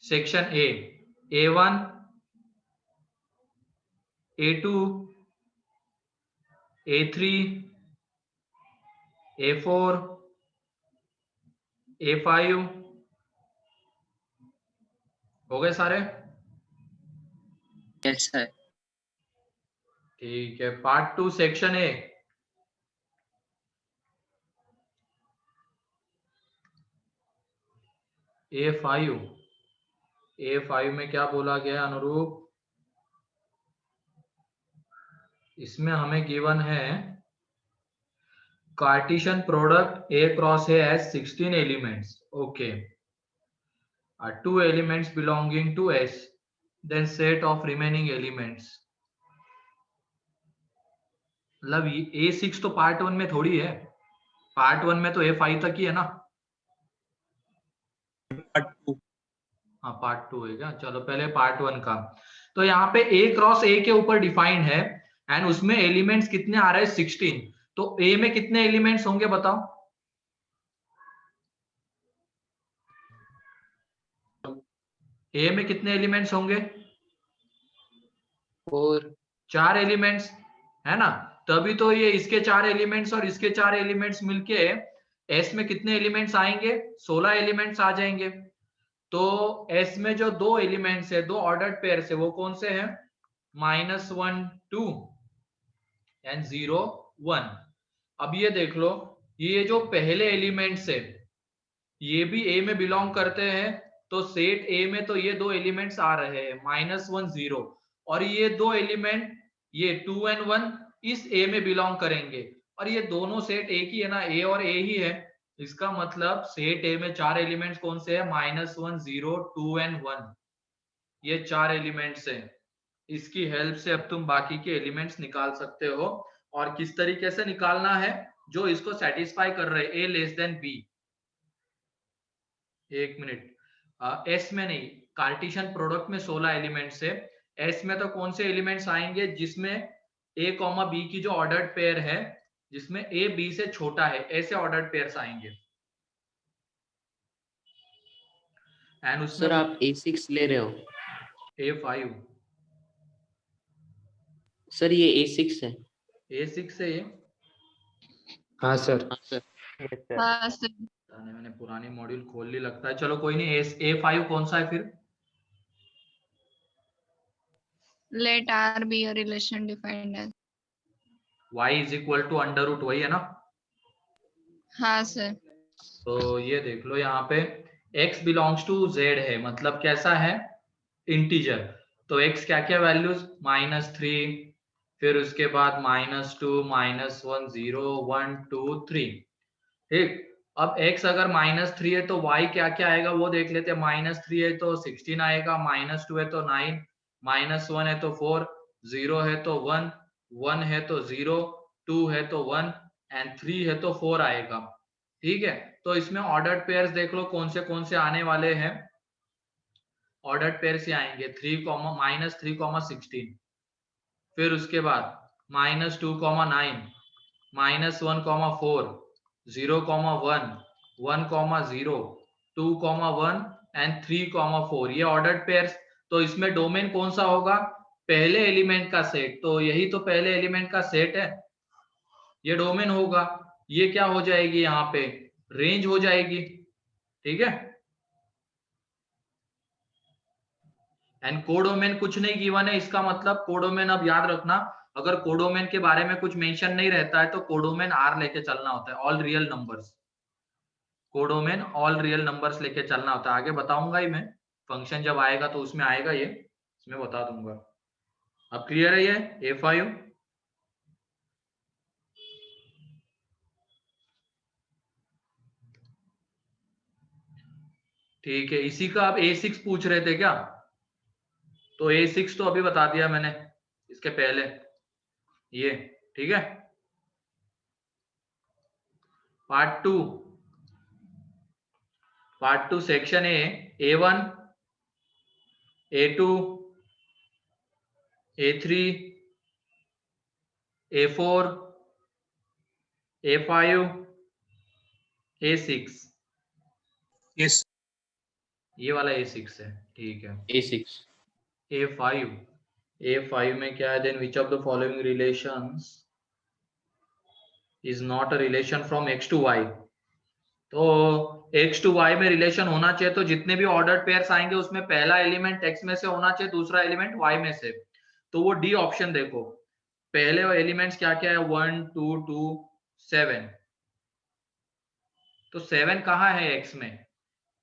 Section A1, A2, A3, A4, A5 हो गए सारे? Yes sir. ठीक है। पार्ट 2 सेक्शन A, A5 में क्या बोला गया अनुरूप? इसमें हमें गिवन है Cartesian product A cross A has 16 elements. Okay. 2 elements belonging to S, then set of remaining elements. मतलब A6 तो पार्ट 1 में थोड़ी है, पार्ट 1 में तो A5 तक ही है ना। पार्ट 2। हाँ पार्ट 2 है क्या? चलो पहले पार्ट 1 का। तो यहाँ पे A क्रॉस A के ऊपर डिफाइंड है एंड उसमें एलिमेंट्स कितने आ रहे हैं? 16। तो A में कितने एलिमेंट्स होंगे बताओ? A में कितने एलिमेंट्स होंगे? 4 एलिमेंट्स है ना। तभी तो ये इसके 4 एलिमेंट्स और इसके 4 एलिमेंट्स मिलके S में कितने एलिमेंट्स आएंगे? 16 एलिमेंट्स आ जाएंगे। तो S में जो 2 एलिमेंट्स है, 2 ऑर्डर्ड पेयर है, वो कौन से हैं? -1 2 एंड 0 1। अब ये देख लो, ये जो पहले एलिमेंट्स है ये भी A में बिलोंग करते हैं। तो सेट A में तो ये 2 एलिमेंट्स आ रहे हैं -1 0, और ये 2 एलिमेंट ये 2 and 1 इस A में बिलोंग करेंगे। और ये दोनों सेट एक ही है ना, A और A ही है। इसका मतलब सेट A में 4 एलिमेंट्स कौन से है? -1 0 2 and 1, ये 4 एलिमेंट्स है। इसकी हेल्प से अब तुम बाकी के एलिमेंट्स निकाल सकते हो। और किस तरीके से निकालना है? जो इसको सेटिस्फाई कर रहे A लेस देन B। एक मिनट, एस में नहीं, कार्टेशियन प्रोडक्ट में 16 एलिमेंट्स है। एस में तो कौन से एलिमेंट्स आएंगे? जिसमें A, B की जो ऑर्डर्ड पेयर है, जिसमें A B से छोटा है, ऐसे ऑर्डर्ड पेयर्स आएंगे। एंड उसमें सर आप A6 ले रहे हो? A5 सर ये A6 है। A6 है ये? हाँ सर। हाँ सर। हाँ सर। मैंने पुरानी मॉड्यूल खोल ली लगता है। चलो कोई नहीं, A5 कौन सा है फिर? Let R be a relation defined as। Y = √, वही है ना? हाँ सर। तो ये देख लो यहाँ पे x बिलोंग्स टू z है, मतलब कैसा है? इंटीजर। तो x क्या क्या वैल्यूज? -3, फिर उसके बाद -2 -1 0 1 2 3। ठीक। अब x अगर -3 है तो y क्या क्या आएगा वो देख लेते हैं। -3 है तो 16 आएगा, -2 है तो 9, -1 है तो 4, 0 है तो 1, 1 है तो 0, 2 है तो 1 एंड 3 है तो 4 आएगा। ठीक है। तो इसमें ऑर्डर्ड पेयर्स देख लो कौन से आने वाले हैं। ऑर्डर्ड पेयर्स ही आएंगे, -3 -16, फिर उसके बाद -2 9, -1 4, 0 1 1 0 2 1 एंड 3 4, ये ऑर्डर्ड पेयर्स। तो इसमें डोमेन कौन सा होगा? पहले एलिमेंट का सेट। तो यही तो पहले एलिमेंट का सेट है, ये डोमेन होगा। ये क्या हो जाएगी? यहाँ पे रेंज हो जाएगी। ठीक है। एंड कोडोमेन कुछ नहीं गिवन है, इसका मतलब कोडोमेन अब याद रखना, अगर कोडोमेन के बारे में कुछ मेंशन नहीं रहता है तो कोडोमेन R लेके चलना होता है, all real numbers. Codomain all real numbers लेके चलना होता है। आगे बताऊंगा ही मैं, फंक्शन जब आएगा तो उसमें आएगा, ये इसमें बता दूंगा। अब क्लियर है ये A5? ठीक है। इसी का आप A6 पूछ रहे थे क्या? तो A6 तो अभी बता दिया मैंने इसके पहले, ये ठीक है। Part 2 section A1, A2, A3, A4, A5, A6, yes. ये वाला A6 है, ठीक है। A6 A5 में क्या है, then which of the following relations is not a relation from X to Y। तो X to Y में रिलेशन होना चाहिए, तो जितने भी ऑर्डर्ड पेयर्स आएंगे उसमें पहला एलिमेंट X में से होना चाहिए, दूसरा एलिमेंट Y में से। तो वो डी ऑप्शन देखो, पहले एलिमेंट्स क्या क्या है, 1 2 2 7। तो 7 कहाँ है X में?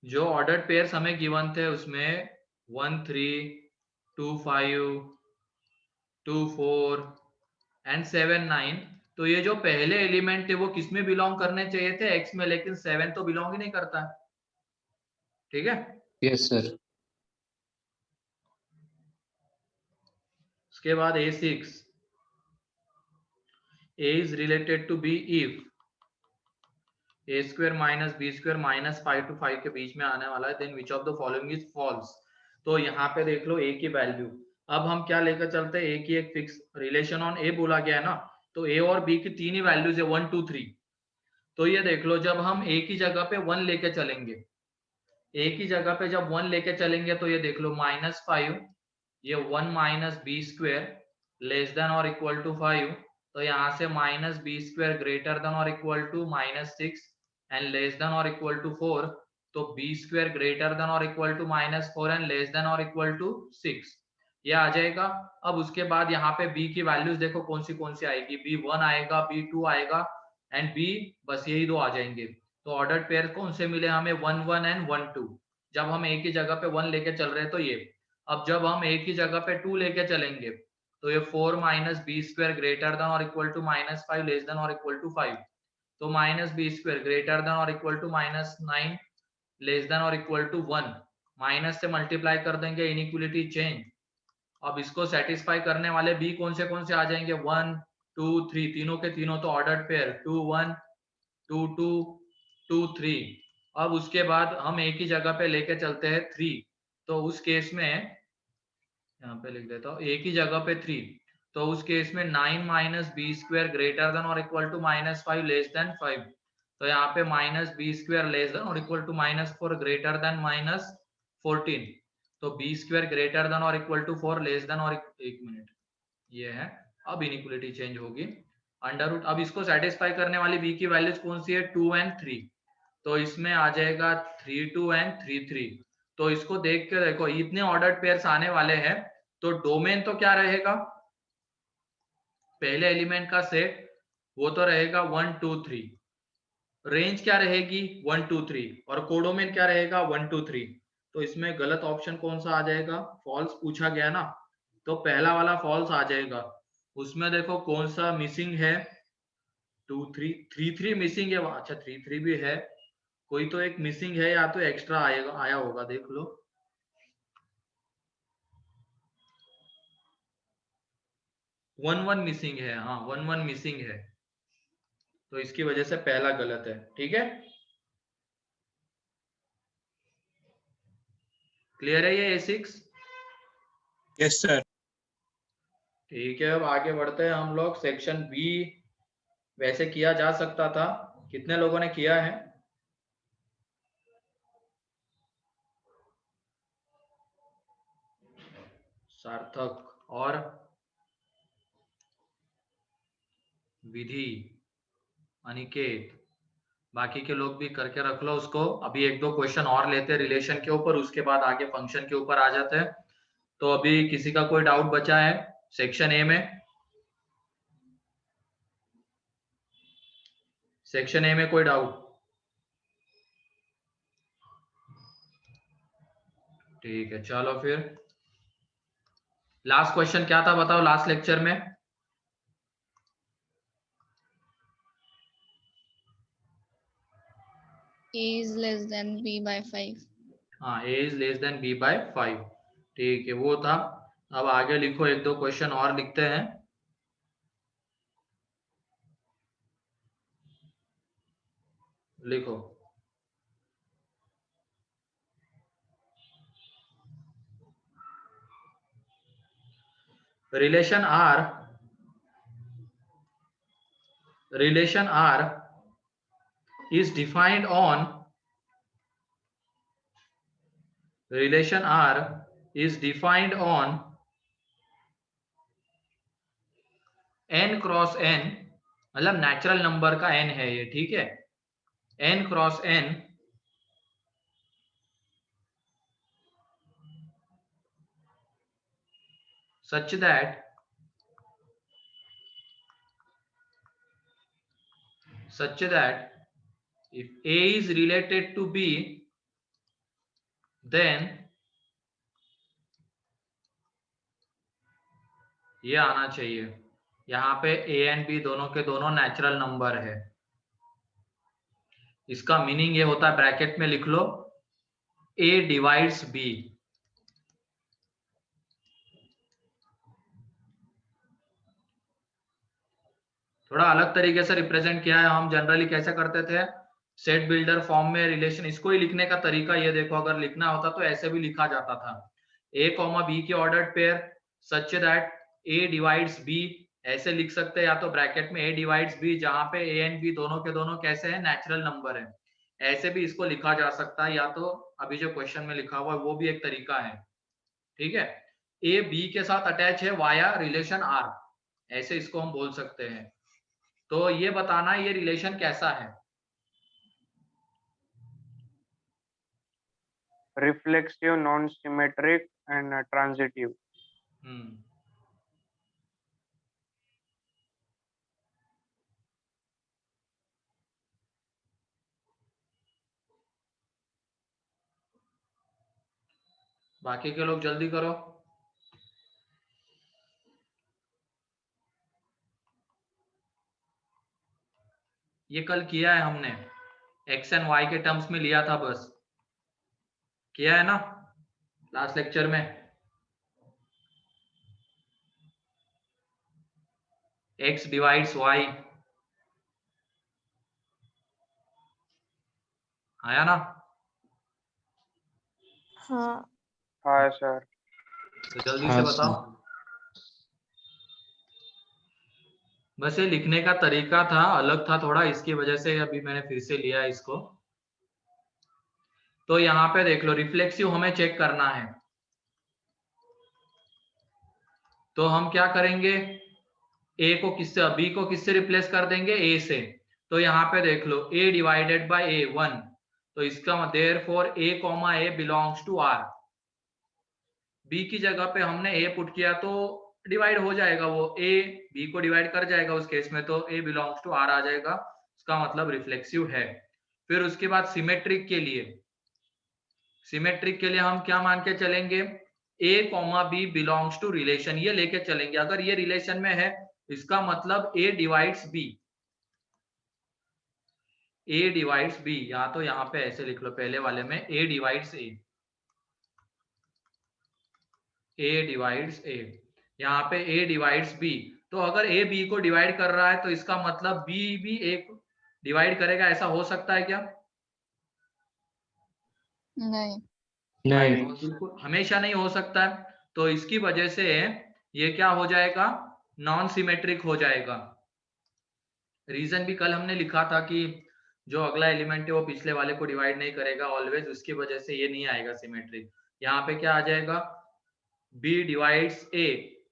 जो ऑर्डर्ड पेयर्स हमें गिवन थे उसमें 1 3 2 5 2 4 एंड 7 9। तो ये जो पहले एलिमेंट थे वो किस में बिलोंग करने चाहिए थे, X में, लेकिन 7 तो बिलोंग ही नहीं करता। ठीक है, यस सर। उसके बाद A6, A is related to B if a square minus b square minus 5 to 5 के बीच में आने वाला है, then which of the following is false। तो यहाँ पे देख लो a की वैल्यू, अब हम क्या लेकर चलते हैं, a की एक फिक्स रिलेशन ऑन a बोला गया है ना, तो a और b की तीन ही वैल्यूज है 1 2 3। तो ये देख लो, जब हम a की जगह पे 1 लेके चलेंगे, a की जगह पे जब 1 लेके चलेंगे तो ये देख लो -5, ये 1 minus b square less than और इक्वल टू 5। तो यहाँ से minus b square greater than और equal to -6 and less than और इक्वल टू 4। तो बी स्क्वेयर ग्रेटर देन और equal to -4 and less than और इक्वल टू 6, ये आ जाएगा। अब उसके बाद यहाँ पे b की वैल्यूज देखो कौन सी आएगी, b1 आएगा, b2 आएगा एंड b, बस यही दो आ जाएंगे। तो ऑर्डर्ड पेयर कौन से मिले हमें, 1 1 एंड 1 2। जब हम a की जगह पे 1 लेके चल रहे हैं तो ये, अब जब हम a की जगह पे 2 लेके चलेंगे तो ये 4 minus b square greater than और इक्वल टू -5 लेस देन और इक्वल टू 5। तो minus b square greater than और इक्वल टू -9 लेस देन और इक्वल टू 1, माइनस से मल्टीप्लाई कर देंगे, इनइक्वालिटी चेंज। अब इसको सेटिस्फाई करने वाले बी कौन से आ जाएंगे, 1 2 3, तीनों के तीनों तो ऑर्डर्ड पेयर, 2 1 2 2 2 3। अब उसके बाद हम एक ही जगह पे लेके चलते हैं 3, तो उस केस में यहाँ पे लिख देता हूँ एक ही जगह पे 3। तो उस केस में 9 minus b square greater than और इक्वल टू -5 लेस देन 5। तो यहाँ पे minus b square less than और इक्वल टू -4 ग्रेटर देन -14। तो बी स्क्वायर ग्रेटर देन और इक्वल टू 4 लेस देन और एक मिनट, ये है। अब इनइक्वालिटी चेंज होगी, अंडर रूट। अब इसको सेटिस्फाई करने वाली बी की वैल्यूज कौन सी है, 2 एंड 3। तो इसमें आ जाएगा 3 2 एंड 3 3। तो इसको देख के देखो, इतने ऑर्डर्ड पेयर्स आने वाले हैं, तो डोमेन तो क्या रहेगा, पहले एलिमेंट का सेट वो तो रहेगा 1 2 3। रेंज क्या रहेगी 1 2 3, और कोडोमेन क्या रहेगा 1 2 3। तो इसमें गलत ऑप्शन कौन सा आ जाएगा, फॉल्स पूछा गया ना, तो पहला वाला फॉल्स आ जाएगा। उसमें देखो कौन सा मिसिंग है, 2 3 3 3 मिसिंग है, अच्छा 3 3 भी है, कोई तो एक मिसिंग है या तो एक्स्ट्रा आया होगा, देख लो। 1 1 मिसिंग है, हाँ 1 1 मिसिंग है, तो इसकी वजह से पहला गलत है। ठीक है, क्लियर है ये A6? Yes sir. ठीक है, अब आगे बढ़ते हैं हम लोग, सेक्शन बी वैसे किया जा सकता था, कितने लोगों ने किया है? सार्थक और विधि, अनिकेत, बाकी के लोग भी करके रख लो उसको। अभी एक दो क्वेश्चन और लेते हैं रिलेशन के ऊपर, उसके बाद आगे फंक्शन के ऊपर आ जाते हैं। तो अभी किसी का कोई डाउट बचा है सेक्शन ए में? सेक्शन ए में कोई डाउट? ठीक है, चलो फिर लास्ट क्वेश्चन क्या था बताओ, लास्ट लेक्चर में? A is less than B by 5। हाँ, a is less than b by 5, ठीक है वो था। अब आगे लिखो, एक दो क्वेश्चन और लिखते हैं। लिखो, relation R is defined on relation R is defined on n cross n, मतलब नेचुरल नंबर का n है ये, ठीक है, n cross n such that if A is related to B, then ये आना चाहिए, यहाँ पे A एंड B दोनों के दोनों नेचुरल नंबर है। इसका मीनिंग ये होता है, ब्रैकेट में लिख लो, A डिवाइड्स B। थोड़ा अलग तरीके से रिप्रेजेंट किया है। हम जनरली कैसे करते थे, सेट बिल्डर फॉर्म में रिलेशन, इसको ही लिखने का तरीका ये देखो, अगर लिखना होता तो ऐसे भी लिखा जाता था, A, B की ordered pair such that A divides B, ऐसे लिख सकते हैं, या तो ब्रैकेट में A डिवाइड्स B, जहां पे A एंड B दोनों के दोनों कैसे हैं, नेचुरल नंबर है, ऐसे भी इसको लिखा जा सकता है, या तो अभी जो क्वेश्चन में लिखा हुआ है वो भी एक तरीका है, ठीक है। A B के साथ अटैच है वाया रिलेशन R, ऐसे इसको हम बोल सकते हैं। तो ये बताना ये रिलेशन कैसा है। Reflexive, non-symmetric and transitive. बाकी के लोग जल्दी करो। ये कल किया है हमने, एक्स एंड वाई के टर्म्स में लिया था, बस किया है ना लास्ट लेक्चर में। एक्स डिवाइड्स वाई आया ना? हाँ सर। तो जल्दी से बताओ। बस ये लिखने का तरीका था, अलग था थोड़ा, इसकी वजह से अभी मैंने फिर से लिया इसको। तो यहाँ पे देख लो, रिफ्लेक्सिव हमें चेक करना है, तो हम क्या करेंगे, ए को किससे, बी को किससे रिप्लेस कर देंगे, ए से। तो यहाँ पे देख लो, ए डिवाइडेड बाय ए 1, तो इसका therefore a comma a belongs to R. B की जगह पे हमने ए पुट किया तो डिवाइड हो जाएगा, वो ए बी को डिवाइड कर जाएगा उस केस में, तो ए बिलोंग्स टू आर आ जाएगा, उसका मतलब रिफ्लेक्सिव है। फिर उसके बाद सिमेट्रिक के लिए हम क्या मान के चलेंगे, A comma B belongs to relation, ये लेके चलेंगे। अगर ये रिलेशन में है, इसका मतलब a divides b, a divides b, या तो यहाँ पे ऐसे लिख लो, पहले वाले में ए डिवाइड्स ए डिवाइड्स ए, यहाँ पे ए डिवाइड्स बी। तो अगर ए बी को डिवाइड कर रहा है तो इसका मतलब बी भी ए को डिवाइड करेगा, ऐसा हो सकता है क्या? नहीं, बिल्कुल हमेशा नहीं हो सकता है। तो इसकी वजह से ये क्या हो जाएगा, नॉन सिमेट्रिक हो जाएगा। रीजन भी कल हमने लिखा था कि जो अगला एलिमेंट है वो पिछले वाले को डिवाइड नहीं करेगा ऑलवेज, उसकी वजह से ये नहीं आएगा सिमेट्रिक। यहाँ पे क्या आ जाएगा, B divides A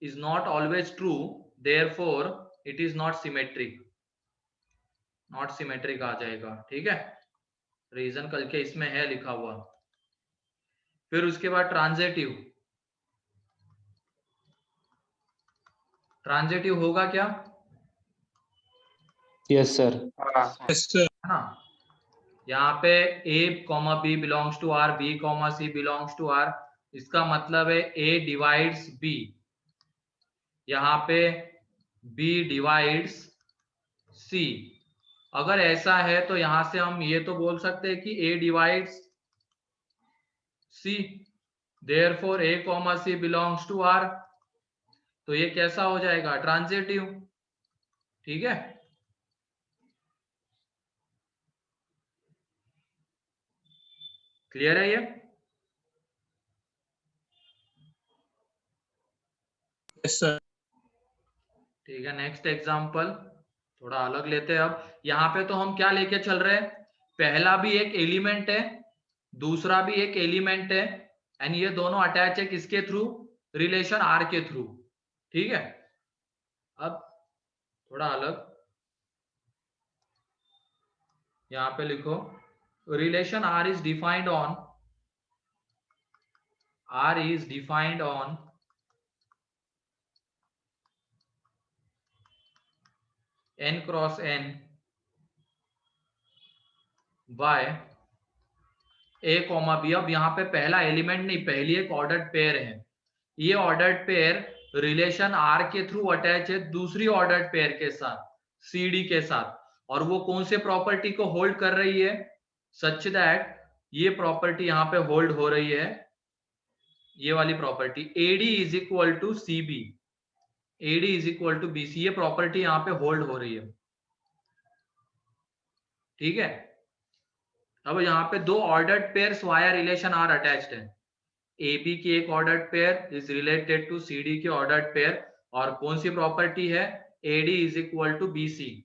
is not always true, therefore it is not symmetric, आ जाएगा, ठीक है। रीजन कल के इसमें है लिखा हुआ। फिर उसके बाद ट्रांजिटिव होगा क्या? Yes sir. है ना, यहाँ पे A comma B belongs to R, B comma C belongs to R, इसका मतलब है A डिवाइड्स B, यहाँ पे B डिवाइड्स C। अगर ऐसा है तो यहां से हम ये तो बोल सकते हैं कि A divides C, therefore A comma C belongs to R, तो ये कैसा हो जाएगा, ट्रांजिटिव, ठीक है। क्लियर है ये? Yes sir. ठीक है, नेक्स्ट एग्जांपल थोड़ा अलग लेते हैं। अब यहाँ पे तो हम क्या लेके चल रहे हैं, पहला भी एक एलिमेंट है, दूसरा भी एक एलिमेंट है, एंड ये दोनों अटैच है किसके थ्रू, रिलेशन आर के थ्रू। ठीक है, अब थोड़ा अलग यहां पे लिखो, relation R is defined on n cross n by a comma b. अब यहाँ पे पहला एलिमेंट नहीं, पहली एक ऑर्डर्ड पेयर है। ये ऑर्डर्ड पेयर रिलेशन आर के थ्रू अटैच है दूसरी ऑर्डर्ड पेयर के साथ, सी डी के साथ। और वो कौन से प्रॉपर्टी को होल्ड कर रही है, सच दैट ये प्रॉपर्टी यहाँ पे होल्ड हो रही है, ये वाली property a d is equal to c b, a d is equal to b c, ये प्रॉपर्टी यहाँ पे होल्ड हो रही है। ठीक है, अब यहाँ पे दो ordered pairs via relation R attached है। ए बी की एक ordered pair is related to c d की ऑर्डर्ड पेयर, और कौन सी प्रॉपर्टी है, a d is equal to b c,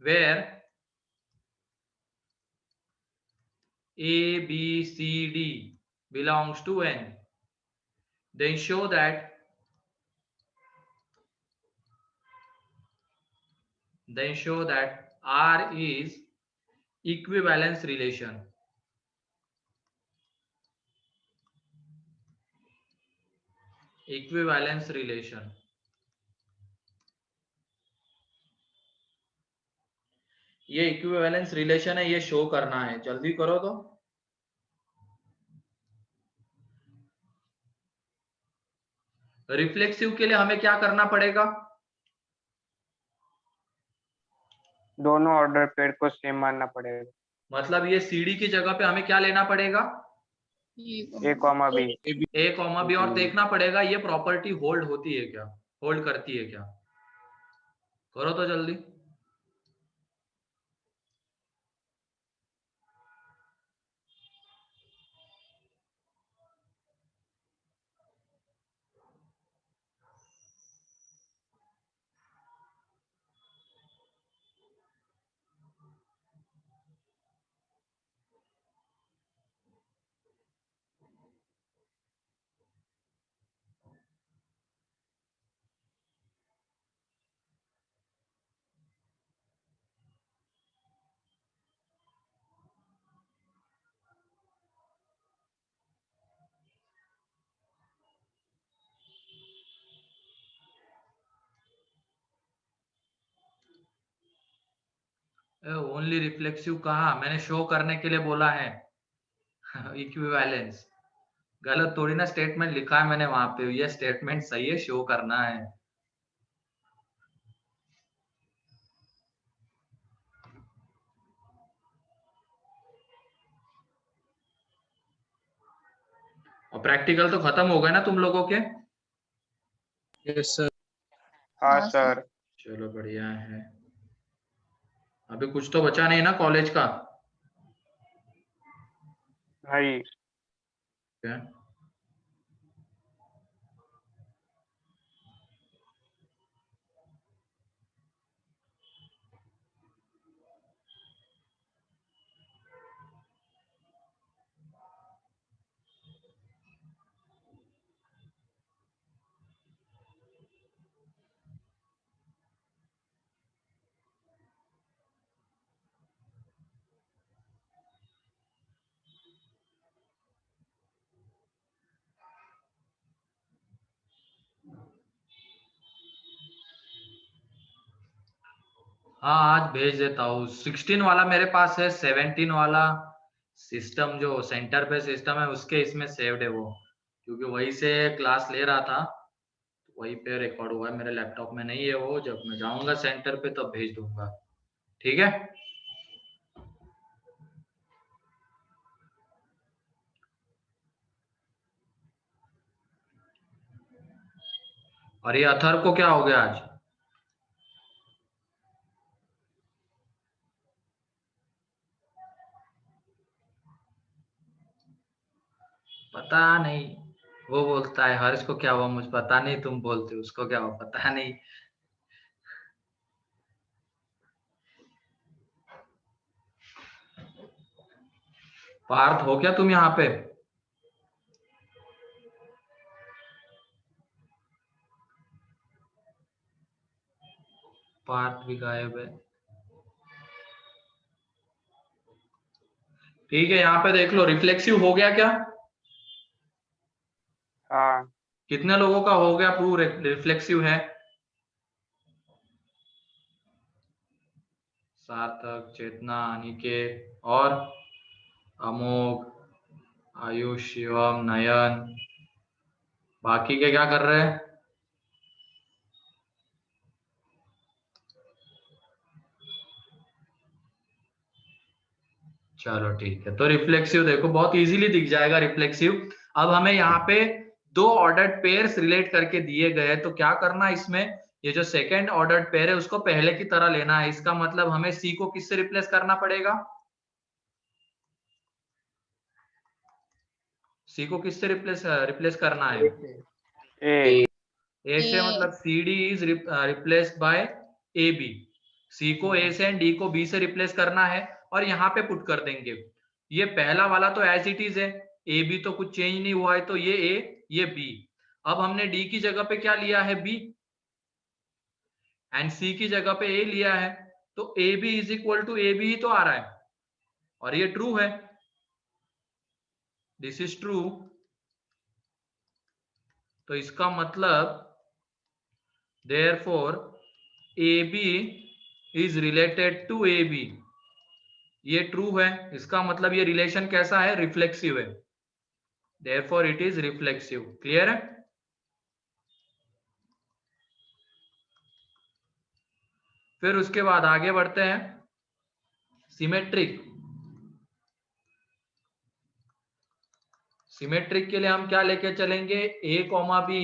where a B C d belongs to n, then show that R is equivalence relation. Equivalence relation. ये equivalence relation है, ये show करना है, जल्दी करो। तो रिफ्लेक्सिव के लिए हमें क्या करना पड़ेगा, दोनों ऑर्डर पेयर को सेम मानना पड़ेगा। मतलब ये सीडी की जगह पे हमें क्या लेना पड़ेगा, ए कॉमा बी, ए कॉमा बी, और देखना पड़ेगा ये प्रॉपर्टी होल्ड होती है क्या, होल्ड करती है क्या। करो तो जल्दी। ओनली रिफ्लेक्सिव कहा, मैंने शो करने के लिए बोला है। इक्विवेलेंस गलत थोड़ी ना स्टेटमेंट लिखा है मैंने वहां पे, ये स्टेटमेंट सही है, शो करना है। और प्रैक्टिकल तो खत्म हो गए ना तुम लोगों के। Yes sir. हाँ हाँ, सर। चलो बढ़िया है, अभी कुछ तो बचा नहीं ना कॉलेज का। नहीं। क्या हाँ आज भेज देता हूँ। 16 वाला मेरे पास है, 17 वाला सिस्टम जो सेंटर पे सिस्टम है उसके इसमें सेव्ड है वो, क्योंकि वही से क्लास ले रहा था, वही पे रिकॉर्ड हुआ है, मेरे लैपटॉप में नहीं है वो। जब मैं जाऊंगा सेंटर पे तब भेज दूंगा। ठीक है, और ये अथर को क्या हो गया आज, पता नहीं। वो बोलता है हर्ष को क्या हुआ, मुझे पता नहीं, तुम बोलते हो उसको क्या हुआ, पता नहीं। पार्थ हो क्या तुम यहाँ पे, पार्ट भी गायब है। ठीक है, यहाँ पे देख लो रिफ्लेक्सिव हो गया क्या? हाँ कितने लोगों का हो गया प्रूव रिफ्लेक्सिव है? सार्थक, चेतना, अनिकेत और अमोघ, आयुष, शिवम, नयन, बाकी के क्या कर रहे हैं? चलो ठीक है, तो रिफ्लेक्सिव देखो बहुत इजीली दिख जाएगा रिफ्लेक्सिव। अब हमें यहाँ पे दो ऑर्डर्ड पेयर्स रिलेट करके दिए गए, तो क्या करना है इसमें, ये जो सेकंड ऑर्डर्ड पेयर है उसको पहले की तरह लेना है। इसका मतलब हमें सी को किससे रिप्लेस करना पड़ेगा? सी को किससे रिप्लेस करना है? ए ए से A. मतलब C D is replaced by A B. C को ए से एंड डी को बी से रिप्लेस करना है और यहाँ पे पुट कर देंगे। ये पहला वाला तो एज इट इज है, ए बी तो कुछ चेंज नहीं हुआ है, तो ये ए ये बी। अब हमने डी की जगह पे क्या लिया है? बी। एंड सी की जगह पे ए लिया है, तो A B is equal to A B ही तो आ रहा है और ये ट्रू है। This is true. तो इसका मतलब therefore AB is related to AB, ये ट्रू है। इसका मतलब ये रिलेशन कैसा है? रिफ्लेक्सिव है। therefore it is reflexive। Clear है? फिर उसके बाद आगे बढ़ते हैं सिमेट्रिक। सिमेट्रिक के लिए हम क्या लेके चलेंगे? A comma B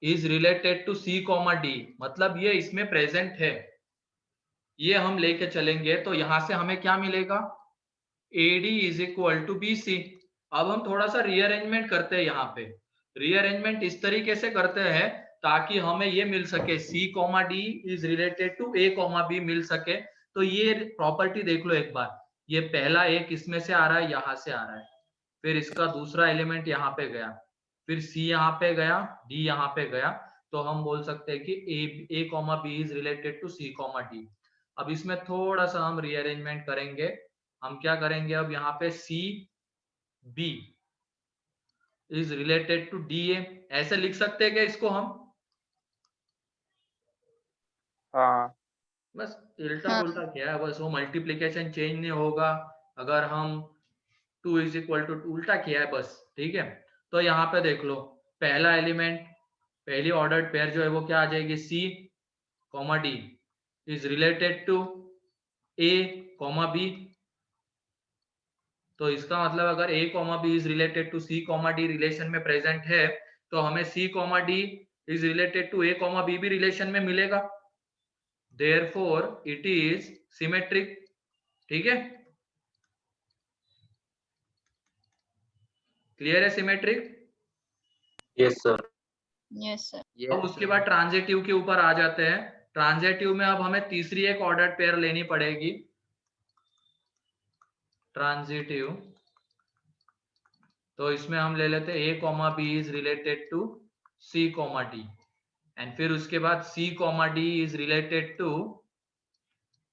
is related to C comma D, मतलब ये इसमें प्रेजेंट है, ये हम लेके चलेंगे। तो यहां से हमें क्या मिलेगा? AD is equal to BC। अब हम थोड़ा सा रीअरेंजमेंट करते हैं यहाँ पे। रीअरेंजमेंट इस तरीके से करते हैं ताकि हमें ये मिल सके C comma D is related to A comma B मिल सके। तो ये प्रॉपर्टी देख लो एक बार, ये पहला एक इसमें से आ रहा है, यहाँ से आ रहा है, फिर इसका दूसरा एलिमेंट यहाँ पे गया, फिर C यहाँ पे गया, D यहाँ पे गया, तो हम बोल सकते हैं कि A comma B is related to C comma D. अब इसमें थोड़ा सा हम रीअरेंजमेंट करेंगे। हम क्या करेंगे? अब यहाँ पे C B is related to D A, ऐसे लिख सकते हैं क्या इसको हम? हाँ बस उल्टा हाँ. पुल्टा क्या है, बस वो मल्टीप्लीकेशन चेंज नहीं होगा अगर हम 2 इज इक्वल टू उल्टा किया है बस। ठीक है, तो यहाँ पे देख लो पहला एलिमेंट, पहली ऑर्डर्ड पेयर जो है वो क्या आ जाएगी? C comma D is related to A comma B. तो इसका मतलब अगर A comma B is related to C comma D relation में प्रेजेंट है, तो हमें C comma D is related to A comma B भी रिलेशन में मिलेगा। Therefore it is symmetric। ठीक है, क्लियर है symmetric? Yes sir. Yes, sir. अब उसके बाद ट्रांजिटिव के ऊपर आ जाते हैं। ट्रांजिटिव में अब हमें तीसरी एक ऑर्डर्ड पेयर लेनी पड़ेगी। ट्रांजिटिव, तो इसमें हम ले लेते हैं A comma B is related to C comma D, and फिर उसके बाद C comma D is related to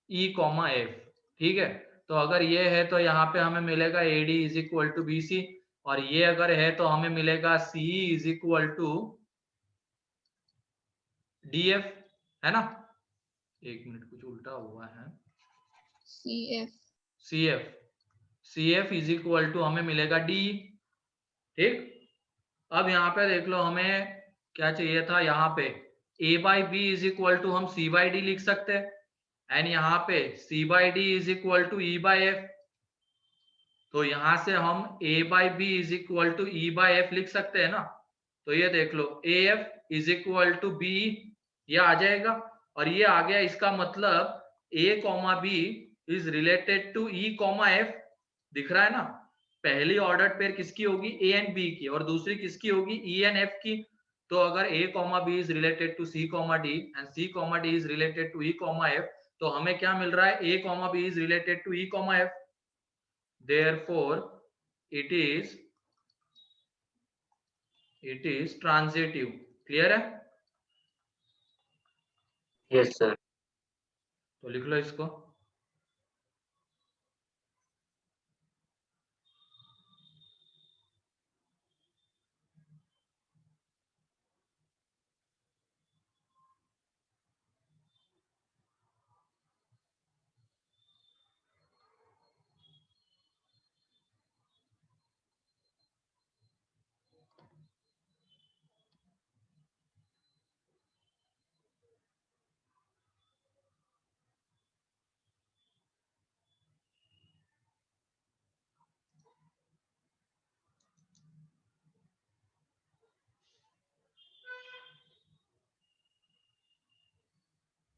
E comma F. ठीक है, तो अगर ये है तो यहाँ पे हमें मिलेगा AD is equal to BC, और ये अगर है तो हमें मिलेगा CE is equal to DF, है ना? एक मिनट, कुछ उल्टा हुआ है। CF. CF is equal to हमें मिलेगा D। ठीक, अब यहाँ पे देख लो हमें क्या चाहिए था, यहाँ पे A by B is equal to हम C बाई डी लिख सकते हैं, एंड यहाँ पे C by D is equal to E by F. तो यहाँ से हम A by B is equal to E by F लिख सकते हैं ना। तो ये देख लो AF is equal to B, ये आ जाएगा, और ये आ गया। इसका मतलब A comma B is related to E comma F, दिख रहा है ना? पहली ऑर्डर पेयर किसकी होगी? A एंड B की, और दूसरी किसकी होगी? E एंड F की। तो अगर A comma B is related to C comma D and C comma D is related to E comma F, तो हमें क्या मिल रहा है? A comma B is related to E comma F. Therefore it is transitive। Clear है? Yes, sir. तो लिख लो इसको।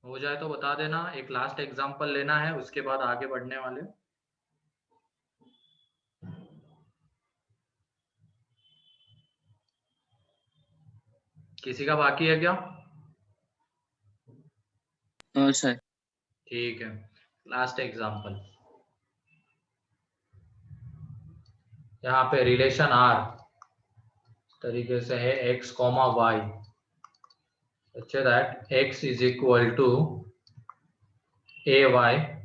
हो जाए तो बता देना, एक लास्ट एग्जांपल लेना है, उसके बाद आगे बढ़ने वाले। किसी का बाकी है क्या? सर। ठीक है, लास्ट एग्जांपल। यहाँ पे रिलेशन आर तरीके से है x, y, such that x is equal to ay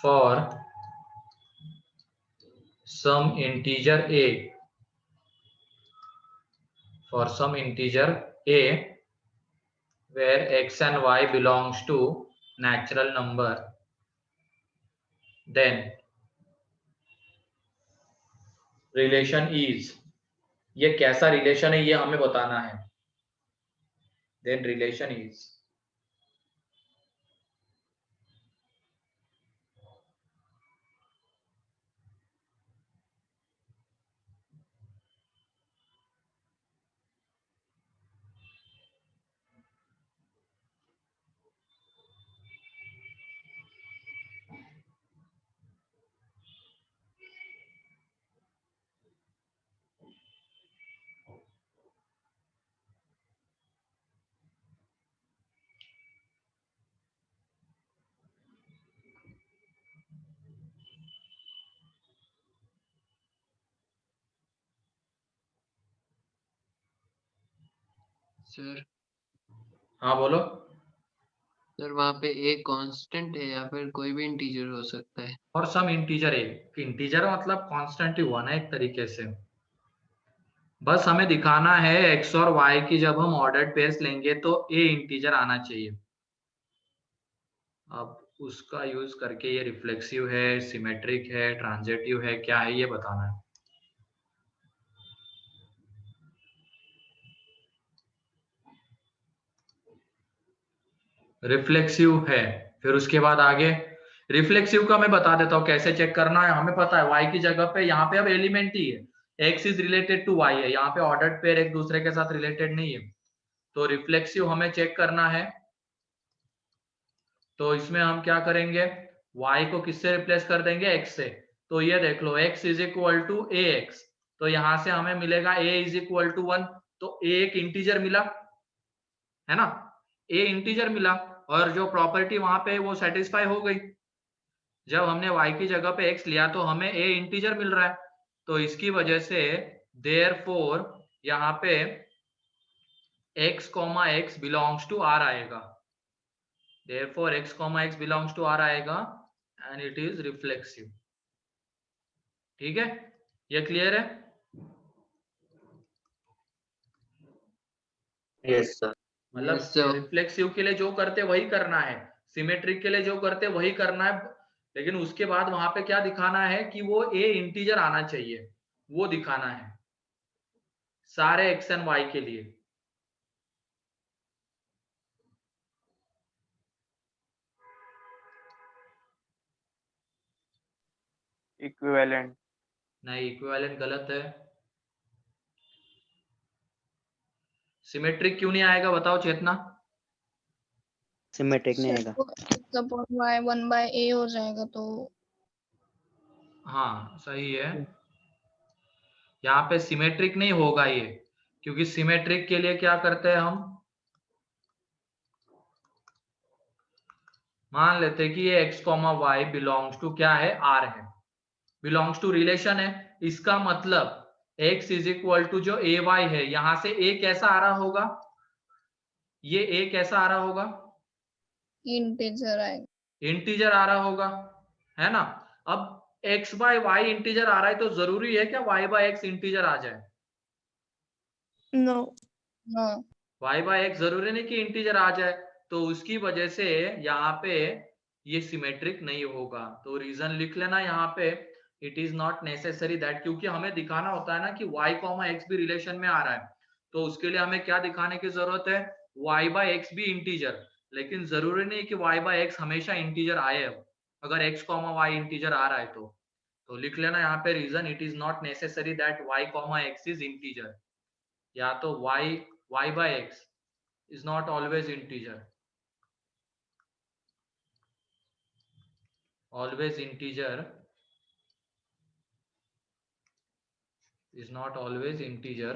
for some integer a, for some integer a where x and y belongs to natural number, then relation is, ये कैसा relation है ये हमें बताना है। then relation is सर हाँ बोलो। Sir वहाँ पे ए कांस्टेंट है या फिर कोई भी इंटीजर हो सकता है? और सम इंटीजर है, इंटीजर मतलब कांस्टेंट ही हुआ ना एक तरीके से। बस हमें दिखाना है x और y की जब हम ऑर्डर्ड पेयर्स लेंगे तो a इंटीजर आना चाहिए। अब उसका यूज करके ये रिफ्लेक्सिव है, सिमेट्रिक है, ट्रांजिटिव है, क्या है ये बताना है। रिफ्लेक्सिव है, फिर उसके बाद आगे रिफ्लेक्सिव का मैं बता देता हूँ कैसे चेक करना है। हमें पता है y की जगह पे यहाँ पे अब एलिमेंट ही है, x is related to y है, यहाँ पे ऑर्डर्ड पेयर एक दूसरे के साथ रिलेटेड नहीं है। तो रिफ्लेक्सिव हमें चेक करना है, तो इसमें हम क्या करेंगे, y को किससे रिप्लेस कर देंगे, x से। तो ये देख लो x is equal to a x, तो यहां से हमें मिलेगा a इज इक्वल टू 1, तो a एक इंटीजर मिला है ना, a इंटीजर मिला, और जो प्रॉपर्टी वहां पे वो सेटिस्फाई हो गई। जब हमने y की जगह पे x लिया तो हमें a इंटीजर मिल रहा है, तो इसकी वजह से देयरफॉर यहाँ पे x, x belongs to r आएगा। Therefore x, x belongs to R आएगा and it is reflexive। ठीक है, ये क्लियर है? Yes, sir. मतलब Yes, sir. रिफ्लेक्सिव के लिए जो करते वही करना है, सिमेट्रिक के लिए जो करते वही करना है, लेकिन उसके बाद वहां पे क्या दिखाना है कि वो a इंटीजर आना चाहिए, वो दिखाना है सारे x एंड y के लिए। इक्विवेलेंट। नहीं, इक्विवेलेंट गलत है। सिमेट्रिक क्यों नहीं आएगा बताओ चेतना। सिमेट्रिक नहीं आएगा। x अपॉन y 1/a हो जाएगा तो। हाँ सही है, यहाँ पे सिमेट्रिक नहीं होगा ये, क्योंकि सिमेट्रिक के लिए क्या करते हैं हम, मान लेते हैं कि ये x, y बिलोंग्स टू क्या है, r है, बिलोंग्स टू रिलेशन है। इसका मतलब x इज इक्वल टू जो ay है, यहां से a कैसा आ रहा होगा, ये a कैसा आ रहा होगा? इंटीजर आएगा। इंटीजर आ रहा होगा, है ना। अब x बाय वाई इंटीजर आ रहा है तो जरूरी है क्या y बाय x इंटीजर आ जाए? No. No. y by x जरूरी नहीं कि इंटीजर आ जाए, तो उसकी वजह से यहाँ पे ये सिमेट्रिक नहीं होगा। तो रीजन लिख लेना यहाँ पे, it is not necessary that, क्योंकि हमें दिखाना होता है ना कि y कॉमा x भी रिलेशन में आ रहा है, तो उसके लिए हमें क्या दिखाने की जरूरत है? y बाय x भी इंटीजर, लेकिन जरूरी नहीं कि y बाय x हमेशा इंटीजर आए। अगर x कॉमा y इंटीजर आ रहा है तो लिख लेना यहाँ पे reason, it is not necessary that y comma x is integer, या तो y by x is not always integer, always integer is not always integer,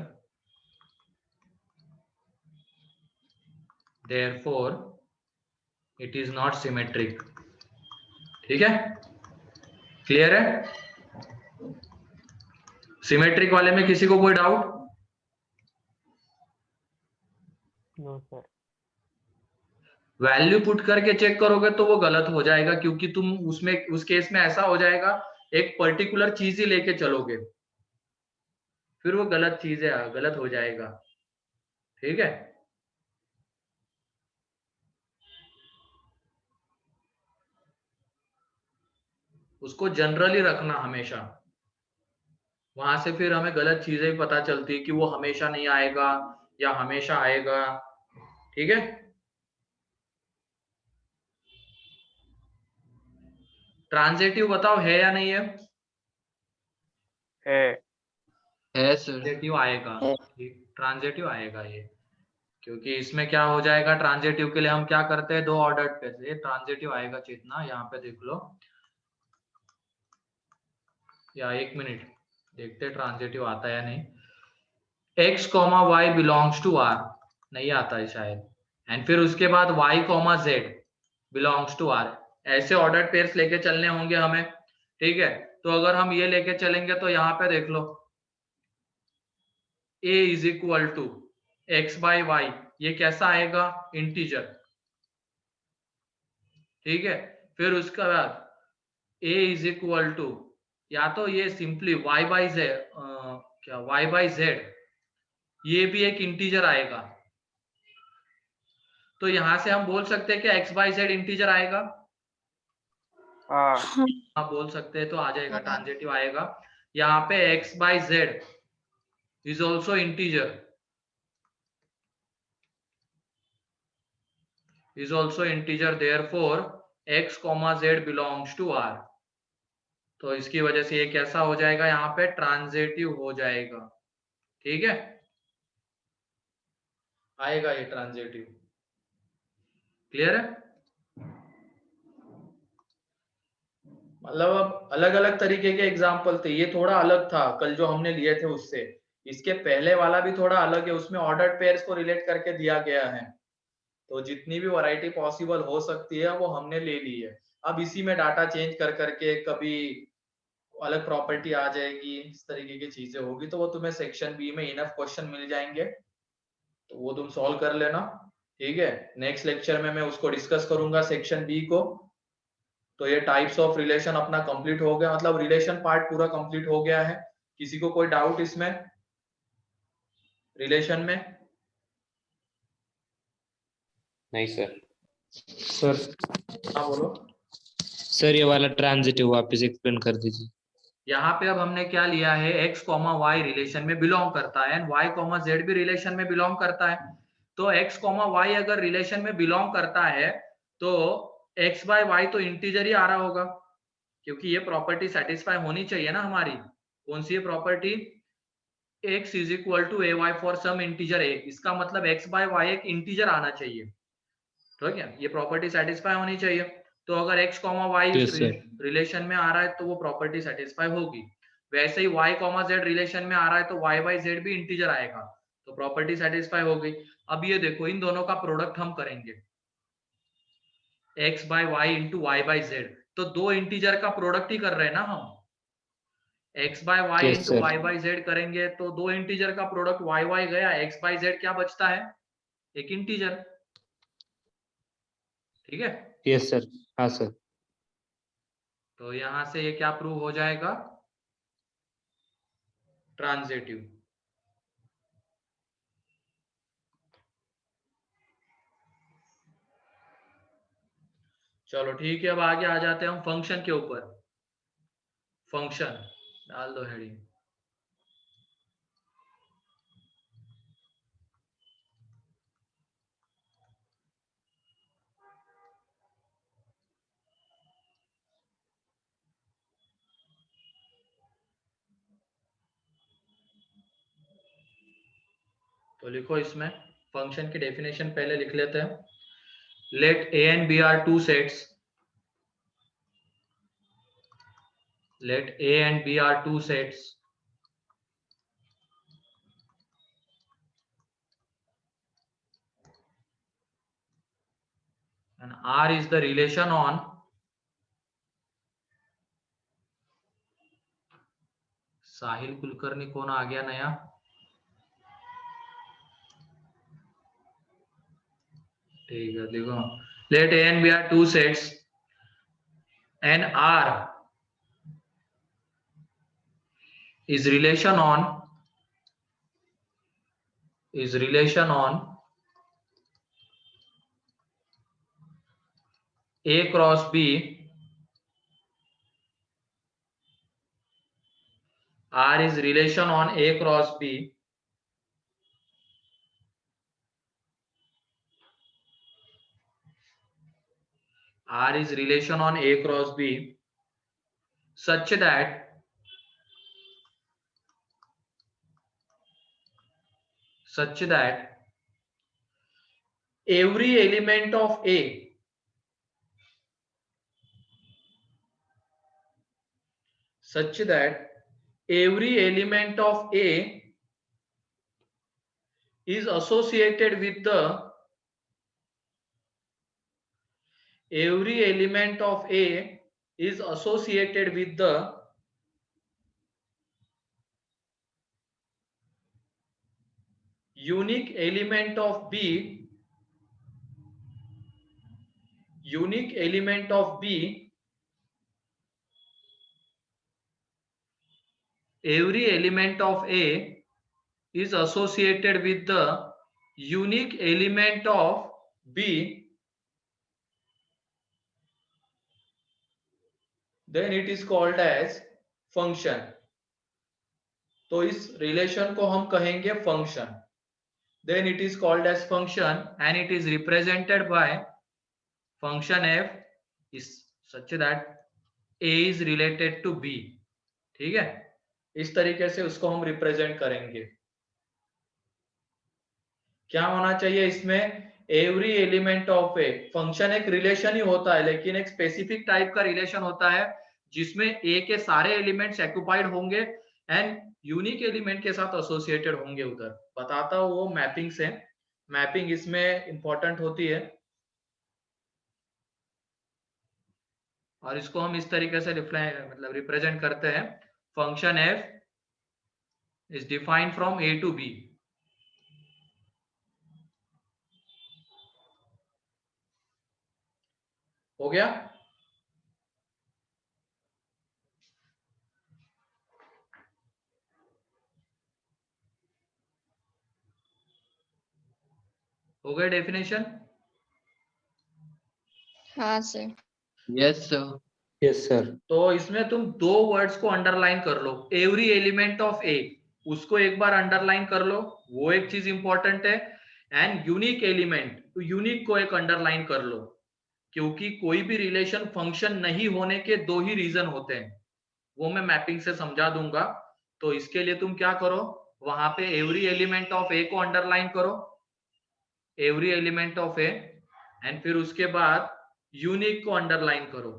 therefore it is not symmetric। ठीक है, क्लियर है? सिमेट्रिक वाले में किसी को कोई doubt? No sir. Value put करके चेक करोगे तो वो गलत हो जाएगा, क्योंकि तुम उसमें उस केस में ऐसा हो जाएगा एक पर्टिकुलर चीज ही लेके चलोगे, फिर वो गलत चीज है, गलत हो जाएगा। ठीक है, उसको जनरली रखना हमेशा, वहां से फिर हमें गलत चीजें भी पता चलती है कि वो हमेशा नहीं आएगा या हमेशा आएगा। ठीक है, ट्रांजिटिव बताओ है या नहीं है? है सर। ट्रांजिटिव आएगा, है। ठीक, ट्रांजिटिव आएगा ये, क्योंकि इसमें क्या हो जाएगा, ट्रांजिटिव के लिए हम क्या करते हैं, दो ऑर्डर पे से ट्रांजिटिव आएगा। चेतना यहाँ पे देख लो, या एक मिनट देखते ट्रांजिटिव आता है या नहीं। x comma y belongs to r, नहीं आता है शायद, एंड फिर उसके बाद y comma z belongs to r, ऐसे ऑर्डर पेयर्स लेके चलने होंगे हमें। ठीक है, तो अगर हम ये लेके चलेंगे तो यहाँ पे देख लो, a is equal to x by y, ये कैसा आएगा? इंटीजर। ठीक है, फिर उसके बाद a इज इक्वल टू, या तो ये सिंपली y बाई जेड, क्या y बाई जेड, ये भी एक इंटीजर आएगा। तो यहां से हम बोल सकते हैं कि x बाई जेड इंटीजर आएगा। हाँ बोल सकते हैं, तो आ जाएगा, ट्रांजिटिव आएगा। यहाँ पे x by Z is also integer, is also integer, therefore x comma z belongs to r। तो इसकी वजह से ये कैसा हो जाएगा, यहाँ पे ट्रांजिटिव हो जाएगा। ठीक है, आएगा ये ट्रांजिटिव। क्लियर है? मतलब अब अलग अलग तरीके के एग्जाम्पल थे, ये थोड़ा अलग था कल जो हमने लिए थे उससे, इसके पहले वाला भी थोड़ा अलग है, उसमें ऑर्डर्ड पेयर्स को रिलेट करके दिया गया है। तो जितनी भी वैरायटी पॉसिबल हो सकती है वो हमने ले ली है। अब इसी में डाटा चेंज कर करके कभी अलग प्रॉपर्टी आ जाएगी, इस तरीके की चीजें होगी, तो वो तुम्हें सेक्शन बी में इनफ क्वेश्चन मिल जाएंगे, तो वो तुम सॉल्व कर लेना। ठीक है, नेक्स्ट लेक्चर में मैं उसको डिस्कस करूंगा सेक्शन बी को। तो ये टाइप्स ऑफ रिलेशन अपना कंप्लीट हो गया, मतलब रिलेशन पार्ट पूरा कंप्लीट हो गया है। किसी को कोई डाउट इसमें रिलेशन में? नहीं सर। सर हाँ बोलो। सर ये वाला ट्रांजिटिव वापस एक्सप्लेन कर दीजिए। यहाँ पे अब हमने क्या लिया है, x कॉमा वाई रिलेशन में बिलोंग करता है एंड y कॉमा जेड भी रिलेशन में बिलोंग करता है। तो x कॉमा वाई अगर रिलेशन में बिलोंग करता है तो x बाय वाई तो इंटीजर ही आ रहा होगा, क्योंकि ये प्रॉपर्टी सेटिस्फाई होनी चाहिए ना हमारी। कौन सी property? x is equal to a y for some integer a, इसका मतलब x बाय वाई एक इंटीजर आना चाहिए। ठीक है, ये प्रॉपर्टी सेटिस्फाई होनी चाहिए। तो अगर x कॉमा वाई रिलेशन में आ रहा है तो वो प्रॉपर्टी सेटिस्फाई होगी। वैसे ही y कॉमा जेड रिलेशन में आ रहा है तो y बाई जेड भी इंटीजर आएगा, तो प्रॉपर्टी सेटिस्फाई हो गई। अब ये देखो, इन दोनों का प्रोडक्ट हम करेंगे, x by y into y by z, तो दो इंटीजर का प्रोडक्ट ही कर रहे हैं ना हम। x by y Yes, into sir. Y by z करेंगे तो दो इंटीजर का प्रोडक्ट y y गया, x बाई जेड क्या बचता है? एक इंटीजर। ठीक है। यस सर, हाँ सर। तो यहां से ये क्या प्रूव हो जाएगा, ट्रांजिटिव। चलो ठीक है, अब आगे आ जाते हैं हम फंक्शन के ऊपर। फंक्शन डाल दो हेडिंग। तो लिखो इसमें फंक्शन की डेफिनेशन पहले लिख लेते हैं। Let a and b are two sets. Let a and b are two sets. And R is the relation on साहिल कुलकर्णी कौन आ गया नया? ठीक है, देखो let a and b are two sets and R is relation on A cross B. R is relation on A cross B R is relation on A cross B such that every element of A is associated with the unique element of B every element of A is associated with the unique element of B, then it is called as function. तो इस relation को हम कहेंगे function. Then it is called as function and it is represented by function f is such that A is related to B. ठीक है, इस तरीके से उसको हम रिप्रेजेंट करेंगे. क्या होना चाहिए इसमें, every element of A. Function एक रिलेशन ही होता है, लेकिन एक स्पेसिफिक टाइप का रिलेशन होता है जिसमें ए के सारे एलिमेंट्स ऑक्युपाइड होंगे एंड यूनिक एलिमेंट के साथ एसोसिएटेड होंगे. उधर बताता हूँ वो मैपिंग से. मैपिंग इसमें इंपॉर्टेंट होती है और इसको हम इस तरीके से रिप्रेजेंट करते हैं. Function F is defined from A to B. हो गया. हो गया डेफिनेशन. हाँ sir. Yes sir. Yes sir. तो इसमें तुम दो वर्ड्स को अंडरलाइन कर लो. एवरी एलिमेंट ऑफ ए, उसको एक बार अंडरलाइन कर लो, वो एक चीज इंपॉर्टेंट है. एंड यूनिक एलिमेंट, तो यूनिक को एक अंडरलाइन कर लो, क्योंकि कोई भी रिलेशन फंक्शन नहीं होने के दो ही रीजन होते हैं. वो मैं मैपिंग से समझा दूंगा. तो इसके लिए तुम क्या करो, वहां पे एवरी एलिमेंट ऑफ ए को अंडरलाइन करो, every element of A, and फिर उसके बाद यूनिक को अंडरलाइन करो.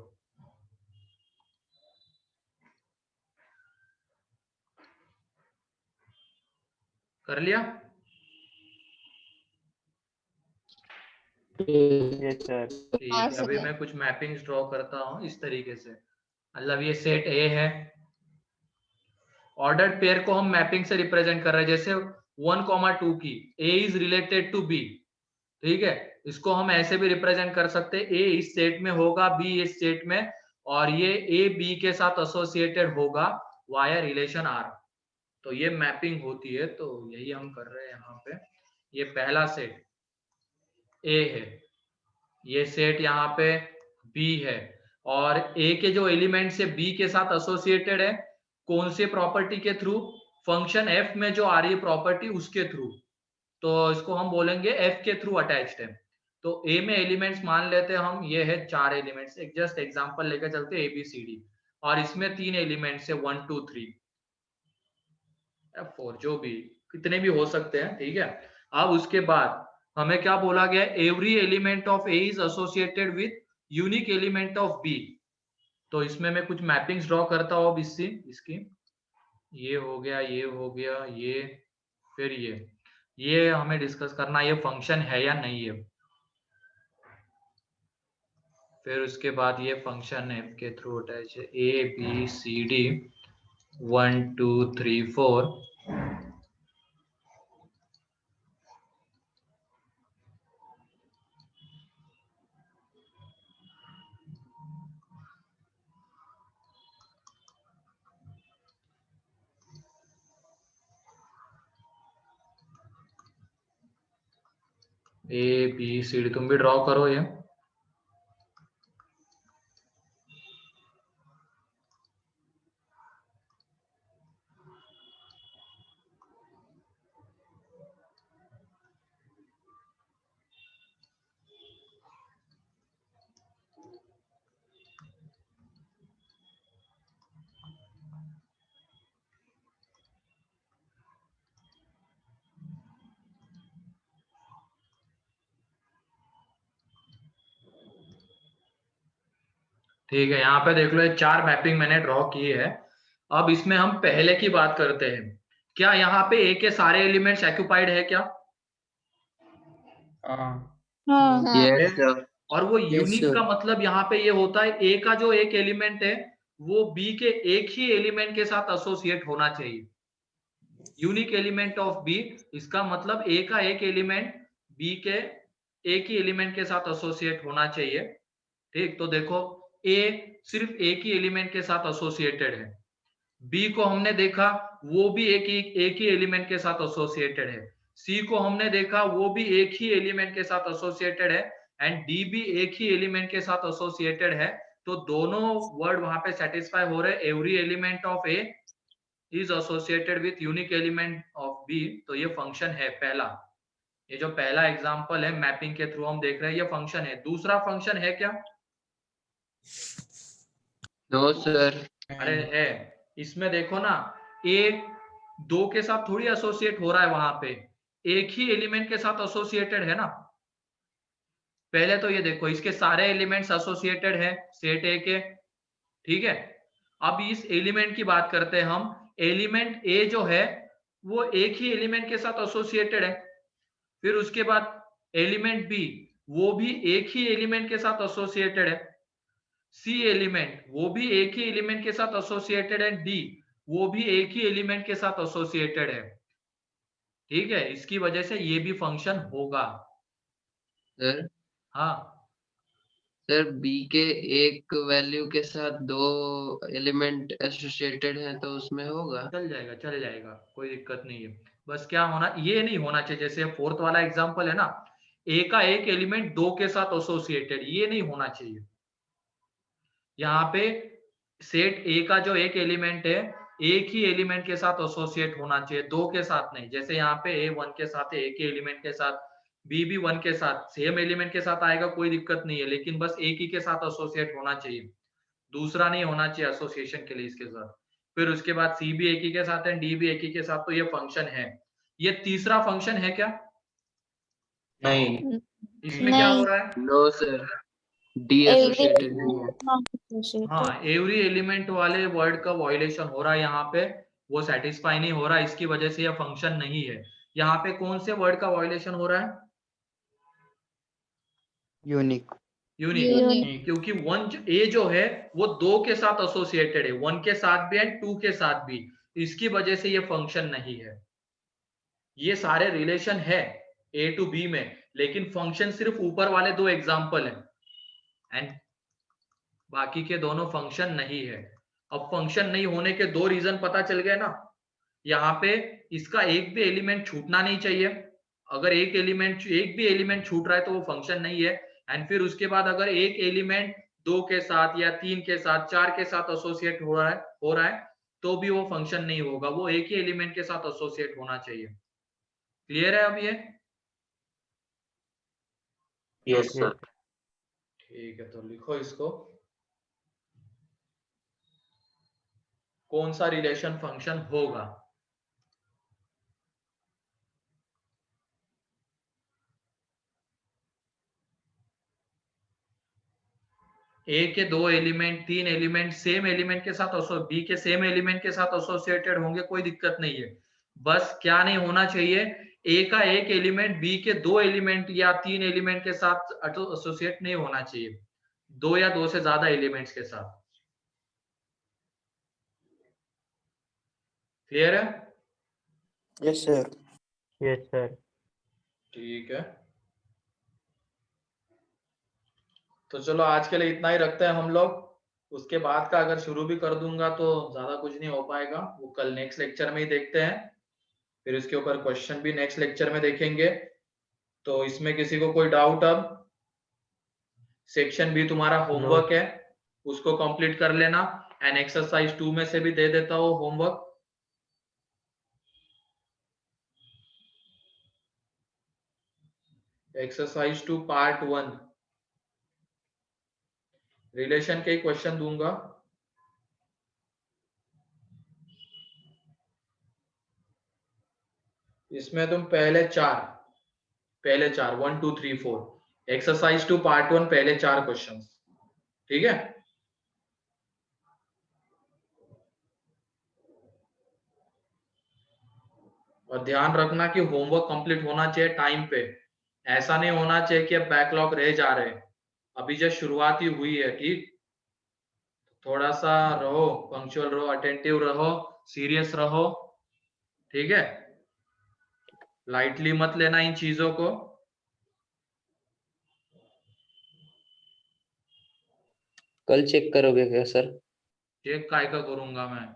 कर लिया. yes sir. ठीक हाँ, है, अभी सर. मैं कुछ मैपिंग्स ड्रॉ करता हूं इस तरीके से. मतलब ये सेट ए है, ऑर्डर्ड पेयर को हम मैपिंग से रिप्रेजेंट कर रहे हैं. जैसे 1, 2 की A is related to B. ठीक है, इसको हम ऐसे भी रिप्रेजेंट कर सकते हैं, ए इस सेट में होगा, बी इस सेट में, और ये ए बी के साथ एसोसिएटेड होगा वाया रिलेशन आर। तो ये मैपिंग होती है, तो यही हम कर रहे हैं यहाँ पे। ये पहला सेट ए है, ये सेट यहाँ पे बी है, और ए के जो एलिमेंट से बी के साथ एसोसिएटेड है, कौन से प्रॉपर्टी के थ्रू? फंक्शन एफ में जो आ रही है प्रॉपर्टी उसके थ्रू। तो इसको हम बोलेंगे एफ के थ्रू अटैच्ड है। तो ए में एलिमेंट्स मान लेते हैं हम, ये है 4 एलिमेंट्स, एक जस्ट एग्जांपल लेकर चलते ए बी सी डी, और इसमें 3 एलिमेंट्स है 1 2 3 4, जो भी कितने भी हो सकते हैं, ठीक है। अब उसके बाद हमें क्या बोला गया? Every element of A is associated with unique element of B. तो इसमें मैं कुछ मैपिंग्स ड्रॉ करता हूँ अब इसकी, ये हो गया, ये हो गया, ये, फिर ये हमें डिस्कस करना ये फंक्शन है या नहीं है। फिर उसके बाद ये फंक्शन एफ के थ्रू अटैच है, A B C D 1 2 3 4। A B C D तुम भी ड्रॉ करो ये। ठीक है, यहाँ पे देख लो ये 4 मैपिंग मैंने ड्रॉ की है। अब इसमें हम पहले की बात करते हैं, क्या यहाँ पे ए के सारे एलिमेंट्स ऑक्युपाइड है क्या? हाँ यस सर। और वो यूनिक का मतलब यहाँ पे ये होता है, ए का जो एक एलिमेंट है वो बी के एक ही एलिमेंट के साथ एसोसिएट होना चाहिए। यूनिक एलिमेंट ऑफ बी, इसका मतलब ए का एक एलिमेंट बी के एक ही एलिमेंट के साथ एसोसिएट होना चाहिए। ठीक, तो देखो ए सिर्फ एक ही एलिमेंट के साथ एसोसिएटेड है, बी को हमने देखा वो भी एक ही एलिमेंट के साथ एसोसिएटेड है, सी को हमने देखा वो भी एक ही एलिमेंट के साथ एसोसिएटेड है, एंड डी भी एक ही एलिमेंट के साथ एसोसिएटेड है। तो दोनों वर्ड वहां पे सेटिस्फाई हो रहे, every element of A is associated with unique element of B. तो ये फंक्शन है पहला, ये जो पहला एग्जांपल है मैपिंग के थ्रू हम देख रहे हैं, ये फंक्शन है। दूसरा फंक्शन है क्या? No sir. अरे है, इसमें देखो ना, ए 2 के साथ थोड़ी एसोसिएट हो रहा है, वहां पे एक ही एलिमेंट के साथ एसोसिएटेड है ना। पहले तो ये देखो इसके सारे एलिमेंट्स एसोसिएटेड है सेट ए के, ठीक है। अब इस एलिमेंट की बात करते हैं हम, एलिमेंट ए जो है वो एक ही एलिमेंट के साथ एसोसिएटेड है। फिर उसके बाद एलिमेंट बी वो भी एक ही एलिमेंट के साथ एसोसिएटेड है, सी एलिमेंट वो भी एक ही एलिमेंट के साथ एसोसिएटेड है, डी वो भी एक ही एलिमेंट के साथ एसोसिएटेड है, ठीक है। इसकी वजह से ये भी फंक्शन होगा। सर हाँ सर बी के एक वैल्यू के साथ 2 एलिमेंट एसोसिएटेड हैं तो उसमें होगा। चल जाएगा, कोई दिक्कत नहीं है। बस क्या होना, ये नहीं होना चाहिए, जैसे फोर्थ वाला एग्जांपल है ना, ए का एक एलिमेंट 2 के साथ एसोसिएटेड, ये नहीं होना चाहिए। यहाँ पे सेट ए का जो एक एलिमेंट है एक ही एलिमेंट के साथ एसोसिएट होना चाहिए, 2 के साथ नहीं। जैसे यहाँ पे ए 1 के साथ है, एक ही एलिमेंट के साथ, बी भी 1 के साथ, सेम एलिमेंट के साथ आएगा, कोई दिक्कत नहीं है, लेकिन बस एक ही के साथ एसोसिएट होना चाहिए, दूसरा नहीं होना चाहिए एसोसिएशन के लिए इसके साथ। फिर उसके बाद सी भी एक ही के साथ है, डी भी एक ही के साथ, तो ये फंक्शन है। ये तीसरा फंक्शन है क्या? नहीं, इसमें क्या हो रहा है? नो सर, डी एसोसिएटेड नहीं है। हाँ, एवरी एलिमेंट वाले वर्ड का वायलेशन हो रहा है यहाँ पे, वो सेटिस्फाई नहीं हो रहा, इसकी वजह से यह फंक्शन नहीं है। यहाँ पे कौन से वर्ड का वायलेशन हो रहा है? यूनिक। यूनिक, क्योंकि 1 ए जो है वो 2 के साथ एसोसिएटेड है, 1 के साथ भी एंड 2 के साथ भी, इसकी वजह से ये फंक्शन नहीं है। ये सारे रिलेशन है, A to B में, लेकिन फंक्शन सिर्फ ऊपर वाले दो एग्जाम्पल हैं एंड बाकी के दोनों फंक्शन नहीं है। अब फंक्शन नहीं होने के दो रीजन पता चल गए ना। यहाँ पे इसका एक भी एलिमेंट छूटना नहीं चाहिए। अगर एक भी एलिमेंट छूट रहा है तो वो फंक्शन नहीं है। एंड फिर उसके बाद अगर एक एलिमेंट 2 के साथ या 3 के साथ 4 के साथ एसोसिएट हो रहा है तो भी वो फंक्शन नहीं होगा, वो एक ही एलिमेंट के साथ एसोसिएट होना चाहिए। क्लियर है अब ये? Yes sir. ठीक है, तो लिखो इसको, कौन सा रिलेशन फंक्शन होगा। ए के दो एलिमेंट 3 एलिमेंट सेम एलिमेंट के साथ बी के सेम एलिमेंट के साथ एसोसिएटेड होंगे, कोई दिक्कत नहीं है। बस क्या नहीं होना चाहिए, ए का एक एलिमेंट बी के दो एलिमेंट या 3 एलिमेंट के साथ एसोसिएट नहीं होना चाहिए, 2 या 2 से ज्यादा एलिमेंट्स के साथ। क्लियर है? Yes sir. Yes sir. ठीक है, तो चलो आज के लिए इतना ही रखते हैं हम लोग। उसके बाद का अगर शुरू भी कर दूंगा तो ज्यादा कुछ नहीं हो पाएगा, वो कल नेक्स्ट लेक्चर में ही देखते हैं। फिर इसके ऊपर क्वेश्चन भी नेक्स्ट लेक्चर में देखेंगे। तो इसमें किसी को कोई डाउट? अब सेक्शन बी तुम्हारा होमवर्क है, उसको कंप्लीट कर लेना। एंड एक्सरसाइज 2 में से भी दे देता हूँ होमवर्क। एक्सरसाइज 2 पार्ट 1 रिलेशन के क्वेश्चन दूंगा। इसमें तुम पहले चार 1 2 3 4 एक्सरसाइज 2 पार्ट 1 पहले 4 क्वेश्चन, ठीक है? और ध्यान रखना कि होमवर्क कंप्लीट होना चाहिए टाइम पे। ऐसा नहीं होना चाहिए कि अब बैकलॉग रह जा रहे हैं, अभी जस्ट शुरुआत ही हुई है। ठीक, थोड़ा सा रहो, पंक्चुअल रहो, अटेंटिव रहो, सीरियस रहो, ठीक है? लाइटली मत लेना इन चीजों को। कल चेक करोगे क्या सर? चेक काय का करूंगा मैं,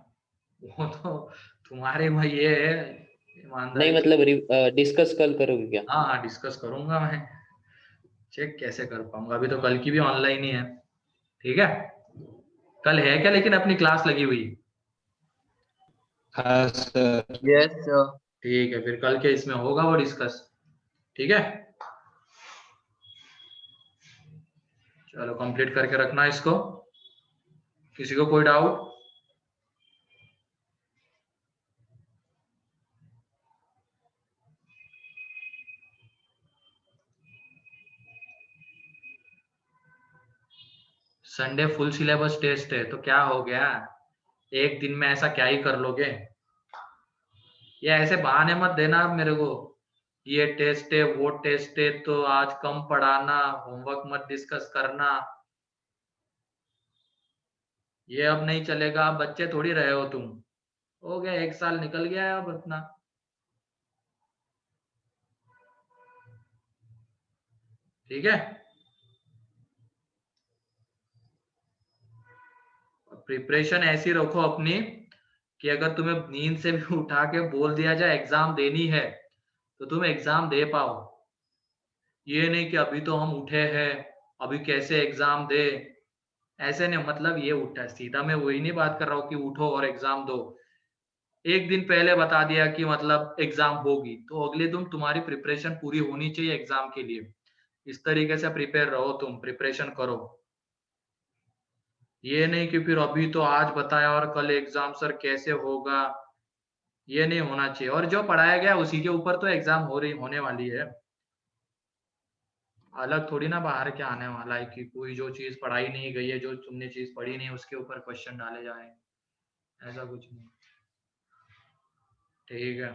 वो तो तुम्हारे में ये है नहीं ईमानदारी। मतलब डिस्कस कल करोगे क्या? हाँ हाँ, डिस्कस करूंगा मैं। चेक कैसे कर पाऊंगा, अभी तो कल की भी ऑनलाइन ही है। ठीक है, कल है क्या लेकिन अपनी क्लास लगी हुई? हाँ सर। Yes sir. ठीक है, फिर कल के इसमें होगा वो डिस्कस। ठीक है, चलो कंप्लीट करके रखना इसको। किसी को कोई doubt? Sunday full syllabus test है तो क्या हो गया, एक दिन में ऐसा क्या ही कर लोगे? ये ऐसे बहाने मत देना अब मेरे को, ये टेस्ट है वो टेस्ट है तो आज कम पढ़ाना, होमवर्क मत डिस्कस करना। ये अब नहीं चलेगा, अब बच्चे थोड़ी रहे हो तुम। हो गया, 1 साल निकल गया है अब अपना। ठीक है, प्रिपरेशन ऐसी रखो अपनी कि अगर तुम्हें नींद से भी उठा के बोल दिया जाए एग्जाम देनी है तो तुम एग्जाम दे पाओ। ये नहीं कि अभी तो हम उठे हैं, अभी कैसे एग्जाम दे, ऐसे नहीं। मतलब ये उठा सीधा, मैं वही नहीं बात कर रहा हूँ कि उठो और एग्जाम दो। एक दिन पहले बता दिया कि मतलब एग्जाम होगी तो अगले दिन तुम्हारी प्रिपरेशन पूरी होनी चाहिए एग्जाम के लिए। इस तरीके से प्रिपेयर रहो, तुम प्रिपरेशन करो। ये नहीं कि फिर अभी तो आज बताया और कल एग्जाम सर कैसे होगा, ये नहीं होना चाहिए। और जो पढ़ाया गया उसी के ऊपर तो एग्जाम होने वाली है, अलग थोड़ी ना बाहर के आने वाला है कि कोई जो चीज पढ़ाई नहीं गई है, जो तुमने चीज पढ़ी नहीं उसके ऊपर क्वेश्चन डाले जाए, ऐसा कुछ नहीं। ठीक है।